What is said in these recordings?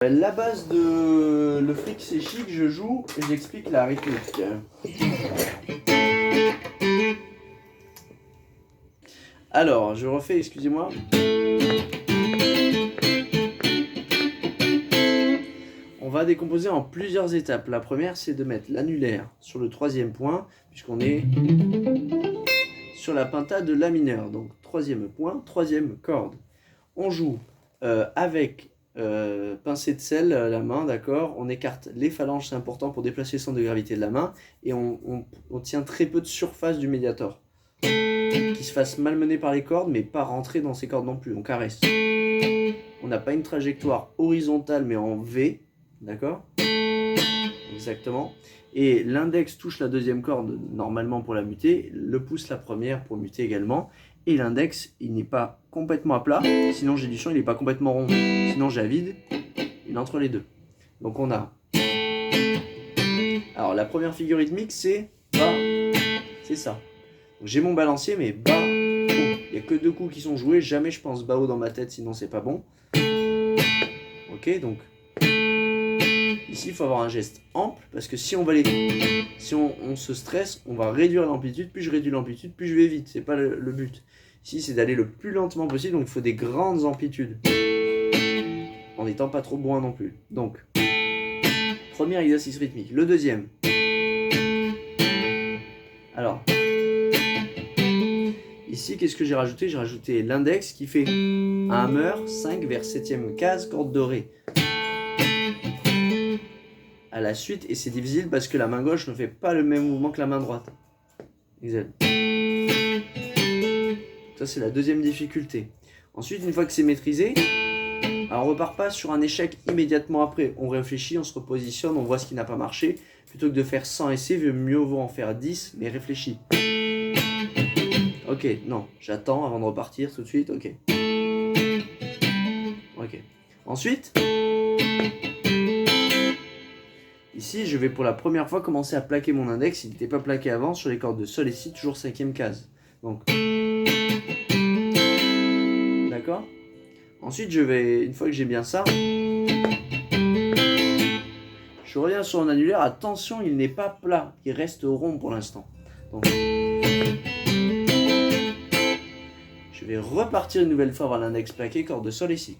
La base de le fric c'est chic, je joue et j'explique la rythmique. Alors, je refais, excusez-moi. On va décomposer en plusieurs étapes. La première, c'est de mettre l'annulaire sur le troisième point, puisqu'on est sur la penta de la mineur. Donc, troisième point, troisième corde. On joue avec pincée de sel, la main, d'accord. On écarte les phalanges, c'est important pour déplacer le centre de gravité de la main. Et on tient très peu de surface du médiator. Qui se fasse malmener par les cordes, mais pas rentrer dans ces cordes non plus. On caresse. On n'a pas une trajectoire horizontale, mais en V, d'accord? Exactement. Et l'index touche la deuxième corde normalement pour la muter, le pouce la première pour muter également. Et l'index, il n'est pas complètement à plat, sinon j'ai du son, il n'est pas complètement rond. Sinon j'ai à vide, il est entre les deux. Donc on a... Alors la première figure rythmique, c'est Ba, c'est ça. J'ai mon balancier, mais Ba, il n'y a que deux coups qui sont joués, jamais je pense Ba-haut dans ma tête, sinon c'est pas bon. Ok, donc ici il faut avoir un geste ample, parce que si on va si on se stresse, on va réduire l'amplitude, plus je réduis l'amplitude, plus je vais vite, c'est pas le but. Ici c'est d'aller le plus lentement possible, donc il faut des grandes amplitudes, en n'étant pas trop loin non plus. Donc, premier exercice rythmique. Le deuxième. Alors, ici, qu'est-ce que j'ai rajouté? J'ai rajouté l'index qui fait un hammer, 5 vers 7ème case, corde dorée. À la suite, et c'est difficile parce que la main gauche ne fait pas le même mouvement que la main droite. Exact. Ça, c'est la deuxième difficulté. Ensuite, une fois que c'est maîtrisé, alors on repart pas sur un échec immédiatement après. On réfléchit, on se repositionne, on voit ce qui n'a pas marché. Plutôt que de faire 100 essais, mieux vaut en faire 10, mais réfléchis. Ok, non, j'attends avant de repartir tout de suite, ok. Ok. Ensuite, ici, je vais pour la première fois commencer à plaquer mon index. Il n'était pas plaqué avant sur les cordes de sol et si, toujours 5ème case. Donc, d'accord. Ensuite, je vais, une fois que j'ai bien ça, je reviens sur mon annulaire. Attention, il n'est pas plat, il reste rond pour l'instant. Donc, je vais repartir une nouvelle fois vers l'index plaqué, corde de sol ici.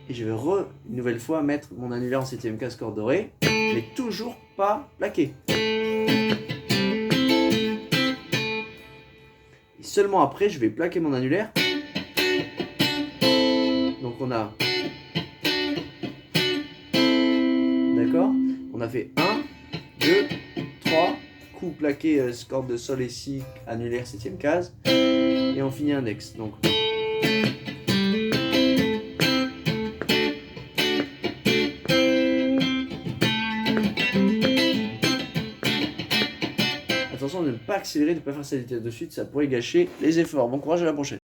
Et je vais une nouvelle fois mettre mon annulaire en 7ème case corde dorée, mais toujours pas plaqué. Et seulement après, je vais plaquer mon annulaire. Donc on a... D'accord? On a fait 1, 2, 3 coups plaqués, corde de sol ici, annulaire 7ème case. Et on finit index. Donc... Attention de ne pas accélérer, de ne pas faire ça de suite, ça pourrait gâcher les efforts. Bon courage, à la prochaine.